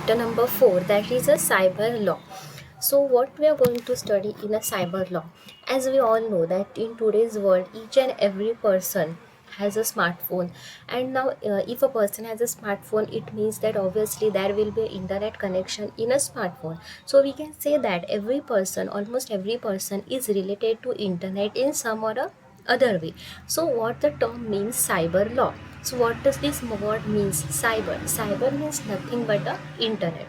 chapter number 4, that is a cyber law. So what we are going to study in a cyber law? As we all know that in today's world, each and every person has a smartphone, and now if a person has a smartphone, it means that obviously there will be internet connection in a smartphone. So we can say that every person, almost every person, is related to internet in some or a other way. So what the term means, cyber law? So what does this word means, cyber means nothing but a internet.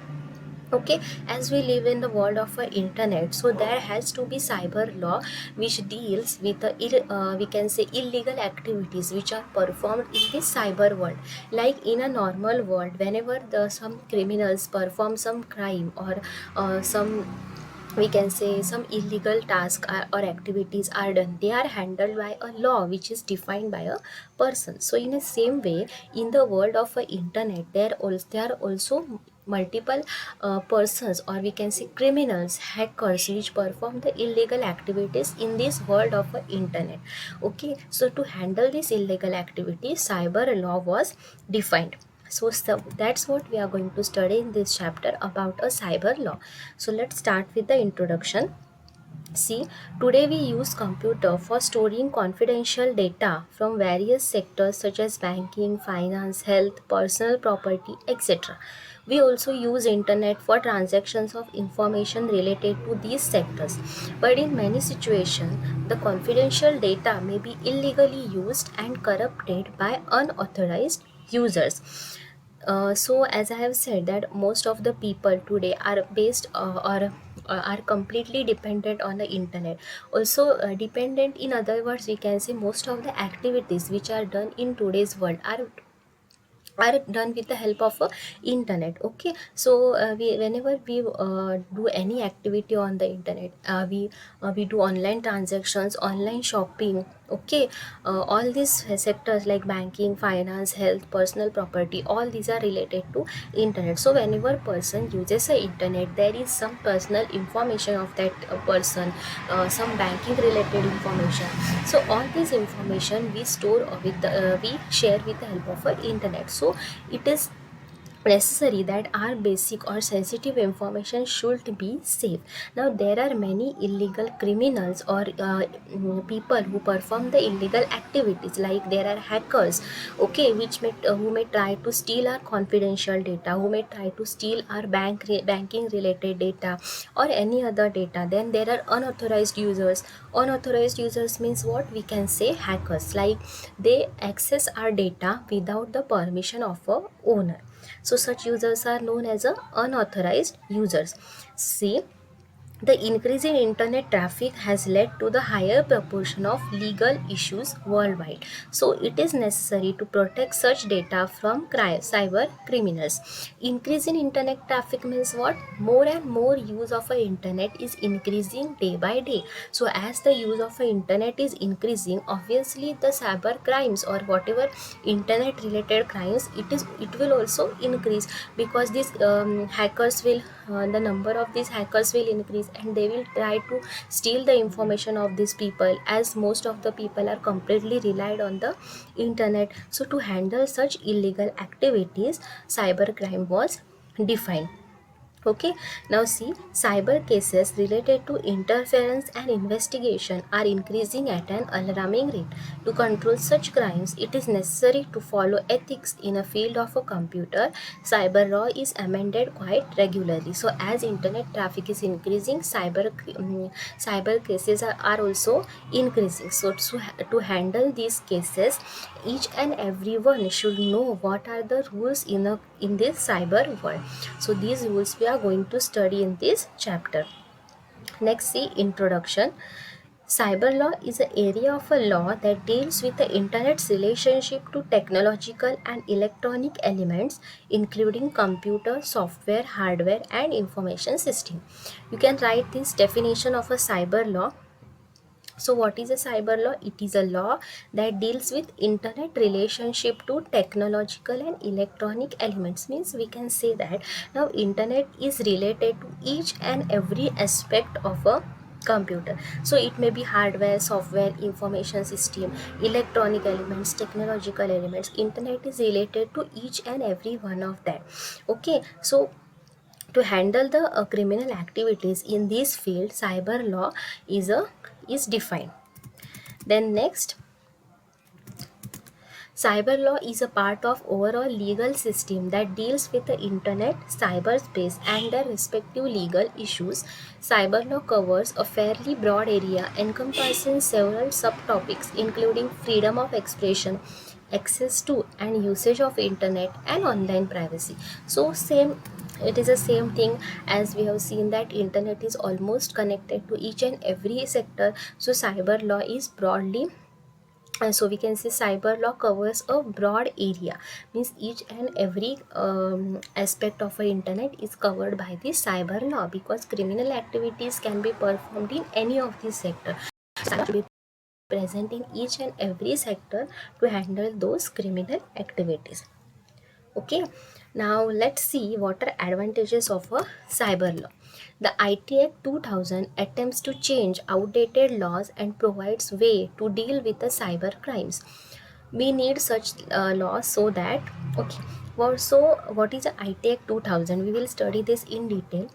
Okay, as we live in the world of internet, so there has to be cyber law which deals with the we can say illegal activities which are performed in this cyber world. Like in a normal world, whenever some criminals perform some crime or some, we can say, some illegal tasks or activities are done, they are handled by a law which is defined by a person. So in the same way, in the world of internet, there are also multiple persons, or we can say criminals, hackers, which perform the illegal activities in this world of internet. Okay, so to handle this illegal activity, cyber law was defined. So that's what we are going to study in this chapter about a cyber law. So let's start with the introduction. See, today we use computer for storing confidential data from various sectors such as banking, finance, health, personal property, etc. We also use internet for transactions of information related to these sectors. But in many situations, the confidential data may be illegally used and corrupted by unauthorized users. So as I have said that most of the people today are based or are completely dependent on the internet. Also dependent, in other words, we can say most of the activities which are done in today's world are done with the help of internet. Okay, so whenever we do any activity on the internet, we do online transactions, online shopping. Okay, all these sectors like banking, finance, health, personal property, all these are related to internet. So whenever person uses the internet, there is some personal information of that person, some banking related information. So all this information we store we share with the help of internet. So it is necessary that our basic or sensitive information should be safe. Now there are many illegal criminals or people who perform the illegal activities, like there are hackers, okay, which may who may try to steal our confidential data, who may try to steal our banking related data or any other data. Then there are unauthorized users. Unauthorized users means what? We can say hackers, like they access our data without the permission of a owner. So such users are known as unauthorized users. See, the increase in internet traffic has led to the higher proportion of legal issues worldwide. So it is necessary to protect such data from cyber criminals. Increase in internet traffic means what? More and more use of a internet is increasing day by day. So as the use of a internet is increasing, obviously the cyber crimes or whatever internet related crimes, it will also increase, because these hackers will the number of these hackers will increase, and they will try to steal the information of these people, as most of the people are completely relied on the internet. So to handle such illegal activities, cybercrime was defined. Okay, now see, cyber cases related to interference and investigation are increasing at an alarming rate. To control such crimes, it is necessary to follow ethics in a field of a computer. Cyber law is amended quite regularly. So as internet traffic is increasing, cyber cases are also increasing. So to handle these cases, each and everyone should know what are the rules in this cyber world. So these rules we are going to study in this chapter. Next, see introduction. Cyber law is an area of a law that deals with the internet's relationship to technological and electronic elements, including computer, software, hardware, and information system. You can write this definition of a cyber law. So what is a cyber law? It is a law that deals with internet relationship to technological and electronic elements. Means we can say that now internet is related to each and every aspect of a computer. So it may be hardware, software, information system, electronic elements, technological elements. Internet is related to each and every one of that. Okay, so To handle the criminal activities in this field, cyber law is defined. Then next, cyber law is a part of overall legal system that deals with the internet, cyberspace and their respective legal issues. Cyber law covers a fairly broad area encompassing several subtopics including freedom of expression, access to and usage of internet and online privacy. So same, it is the same thing as we have seen that internet is almost connected to each and every sector. So cyber law is broadly, so we can say cyber law covers a broad area, means each and every aspect of the internet is covered by the cyber law, because criminal activities can be performed in any of these sectors. Cyber should be present in each and every sector to handle those criminal activities. Okay, now let's see what are advantages of a cyber law. The IT Act 2000 attempts to change outdated laws and provides way to deal with the cyber crimes. We need such laws so that, okay, well, so what is the IT Act 2000? We will study this in detail,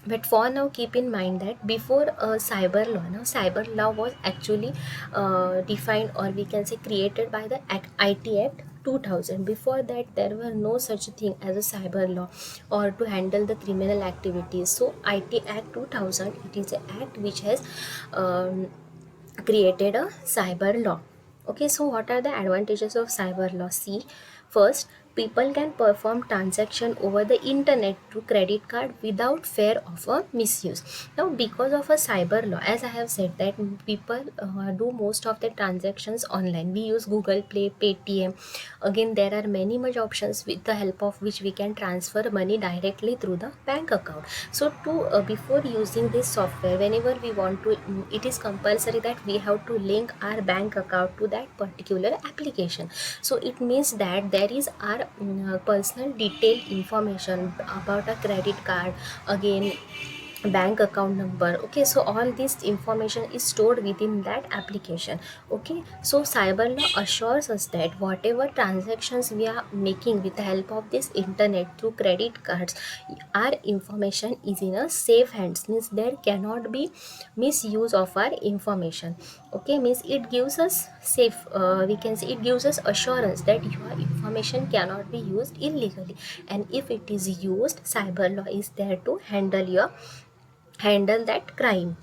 but for now keep in mind that before cyber law, now cyber law was actually defined, or we can say created by the IT Act 2000. Before that there were no such thing as a cyber law or to handle the criminal activities. So IT Act 2000, it is an act which has um, created a cyber law. Okay, so what are the advantages of cyber law? See, first, people can perform transaction over the internet through credit card without fear of a misuse. Now because of a cyber law, as I have said that people do most of the transactions online. We use Google Play, Paytm. Again, there are many much options with the help of which we can transfer money directly through the bank account. So to before using this software, whenever we want to, it is compulsory that we have to link our bank account to that particular application. So it means that there is our personal detailed information about a credit card, again bank account number. Okay, so all this information is stored within that application. Okay, so cyber law assures us that whatever transactions we are making with the help of this internet through credit cards, our information is in a safe hands, means there cannot be misuse of our information. Okay, means it gives us safe, we can say it gives us assurance that your information cannot be used illegally, and if it is used, cyber law is there to handle that crime.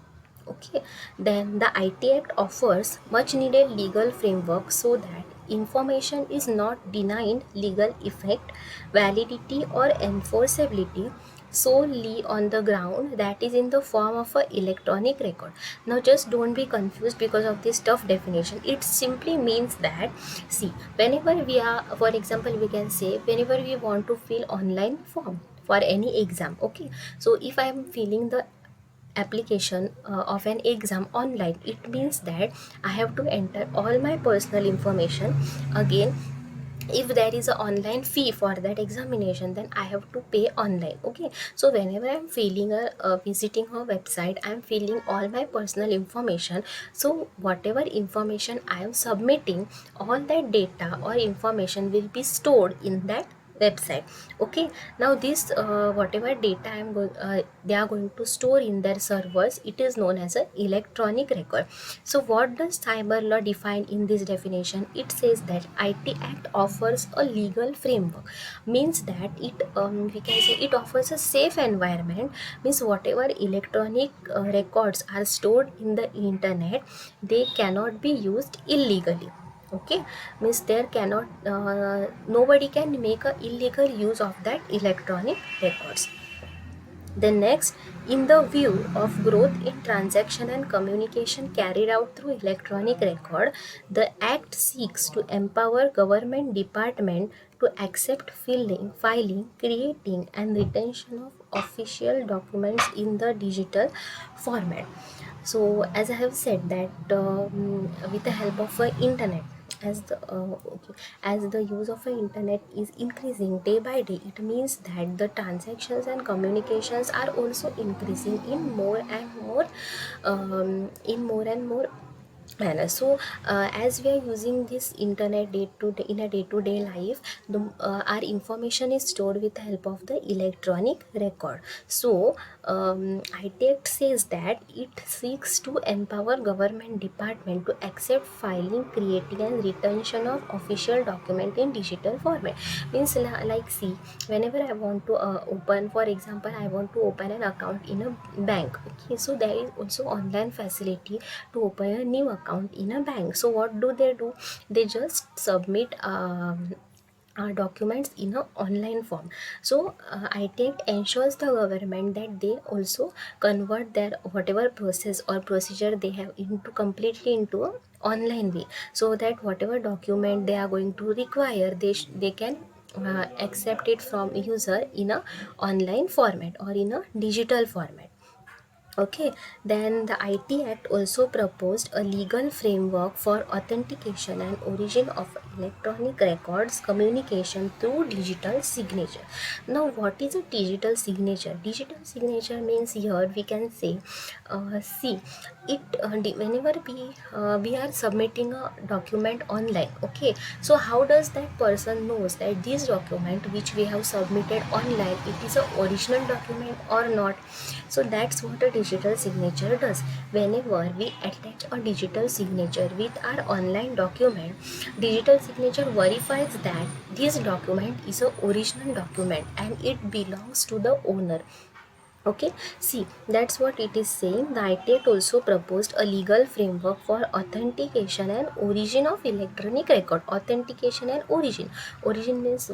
Okay, then the IT Act offers much needed legal framework so that information is not denied legal effect, validity or enforceability solely on the ground that is in the form of a electronic record. Now just don't be confused because of this tough definition. It simply means that, see, whenever we are, for example, we can say whenever we want to fill online form for any exam. Okay, so if I am filling the application of an exam online, it means that I have to enter all my personal information. Again, if there is an online fee for that examination, then I have to pay online. Okay, so whenever I'm filling a visiting her website, I'm filling all my personal information. So whatever information I am submitting, all that data or information will be stored in that website. Okay, now this whatever data they are going to store in their servers, it is known as a electronic record. So what does cyber law define in this definition? It says that IT Act offers a legal framework, means that it we can say it offers a safe environment, means whatever electronic records are stored in the internet, they cannot be used illegally. Okay, means there cannot nobody can make a illegal use of that electronic records. The next, in the view of growth in transaction and communication carried out through electronic record, the act seeks to empower government department to accept filing, creating and retention of official documents in the digital format. So as I have said that with the help of internet, as the okay, as the use of the internet is increasing day by day, it means that the transactions and communications are also increasing in more and more manner. So as we are using this internet day to day in a day-to-day life, our information is stored with the help of the electronic record. So ITAC says that it seeks to empower government department to accept filing, creating and retention of official document in digital format. Means like, see, whenever I want to open, for example, I want to open an account in a bank. Okay, so there is also online facility to open a new account in a bank. So what do? They just submit documents in a online form. So ITAC ensures the government that they also convert their whatever process or procedure they have into completely into a online way, so that whatever document they are going to require, they can accept it from user in a online format or in a digital format. Okay, then the IT Act also proposed a legal framework for authentication and origin of electronic records communication through digital signature. Now, what is a digital signature? Digital signature means, here we can say, see, it whenever we are submitting a document online. Okay, so how does that person knows that this document which we have submitted online, it is a original document or not? So that's what a digital signature does. Whenever we attach a digital signature with our online document, digital signature verifies that this document is a original document and it belongs to the owner. Okay, see, that's what it is saying. The ITAT also proposed a legal framework for authentication and origin of electronic record. Authentication and origin means,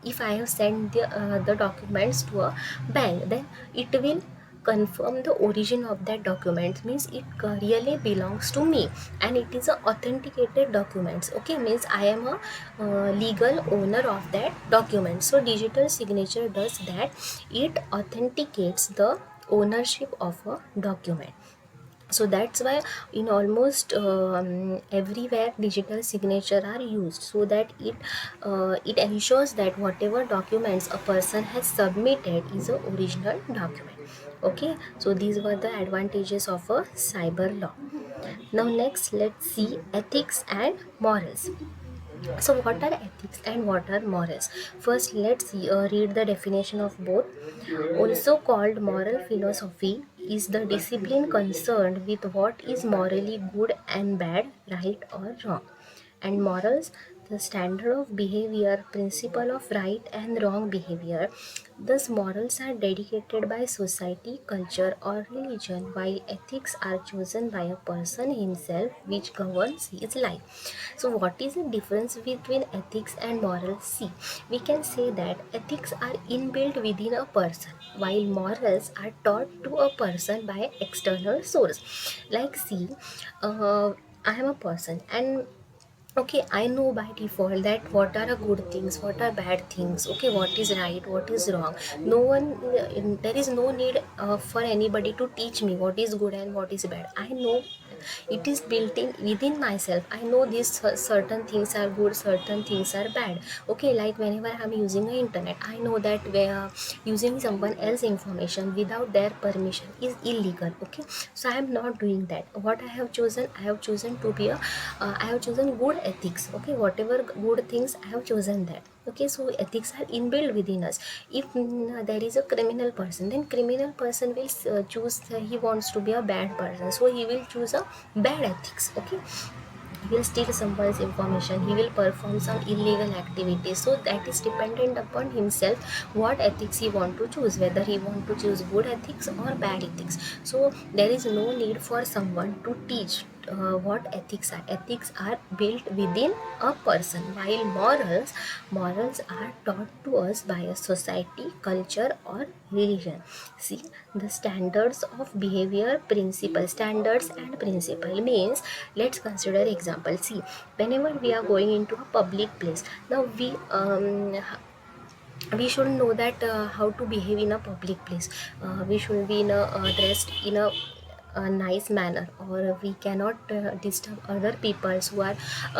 if I have sent the documents to a bank, then it will confirm the origin of that document, means it really belongs to me and it is a authenticated documents. Okay, means I am a legal owner of that document. So digital signature does that, it authenticates the ownership of a document. So that's why in almost everywhere digital signature are used, so that it ensures that whatever documents a person has submitted is a original document. Okay, so these were the advantages of a cyber law. Now next, let's see ethics and morals. So what are ethics and what are morals? First, let's read the definition of both. Also called moral philosophy is the discipline concerned with what is morally good and bad, right or wrong. And morals, the standard of behavior, principle of right and wrong behavior. Thus, morals are dedicated by society, culture, or religion, while ethics are chosen by a person himself, which governs his life. So, what is the difference between ethics and morals? See, we can say that ethics are inbuilt within a person, while morals are taught to a person by external source. Like, see, I am a person, and okay, I know by default that what are the good things, what are bad things, okay, what is right, what is wrong. No one, there is no need for anybody to teach me what is good and what is bad. I know, it is built in within myself. I know these certain things are good, certain things are bad. Okay, like whenever I'm using the internet, I know that using someone else's information without their permission is illegal. Okay, so I am not doing that. What I have chosen, I have chosen to be a I have chosen good ethics. Okay, whatever good things I have chosen that. Okay, so ethics are inbuilt within us. If there is a criminal person, then criminal person will choose, he wants to be a bad person, so he will choose a bad ethics. Okay, he will steal someone's information, he will perform some illegal activities. So that is dependent upon himself, what ethics he want to choose, whether he want to choose good ethics or bad ethics. So there is no need for someone to teach what ethics are. Ethics are built within a person, while morals are taught to us by a society, culture, or religion. See, the standards of behavior, principle, standards and principle means, let's consider example. See, whenever we are going into a public place, now we should know that how to behave in a public place. We should be in a dressed in a a nice manner, or we cannot disturb other people who are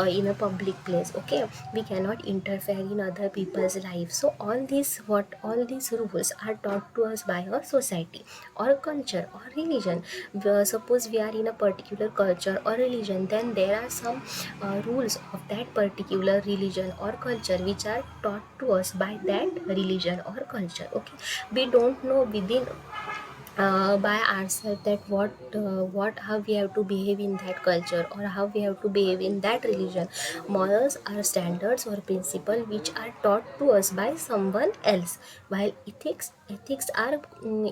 in a public place. Okay, we cannot interfere in other people's life. So all these rules are taught to us by a society or culture or religion. Suppose we are in a particular culture or religion, then there are some rules of that particular religion or culture which are taught to us by that religion or culture. Okay, we don't know within by ourselves that what how we have to behave in that culture, or how we have to behave in that religion. Morals are standards or principle which are taught to us by someone else, while ethics are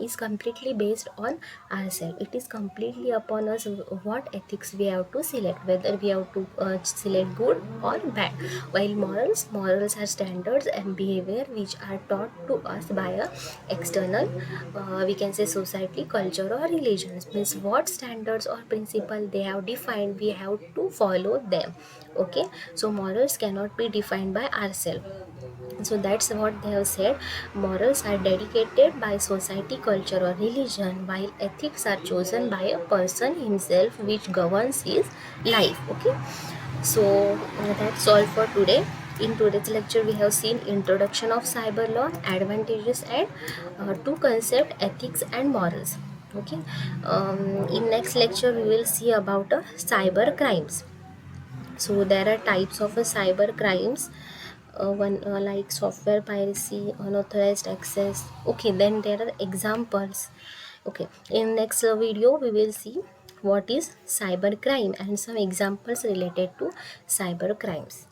is completely based on ourselves. It is completely upon us what ethics we have to select, whether we have to select good or bad. While morals are standards and behavior which are taught to us by a external, we can say society, culture or religions. Means what standards or principle they have defined, we have to follow them. Okay, so morals cannot be defined by ourselves. So that's what they have said. Morals are dedicated by society, culture or religion, while ethics are chosen by a person himself, which governs his life. Okay, so that's all for today. In today's lecture we have seen introduction of cyber law, advantages, and two concept, ethics and morals. Okay, in next lecture we will see about cyber crimes. So there are types of cyber crimes. One like software piracy, unauthorized access. Okay, then there are examples. Okay, in next video we will see what is cyber crime and some examples related to cyber crimes.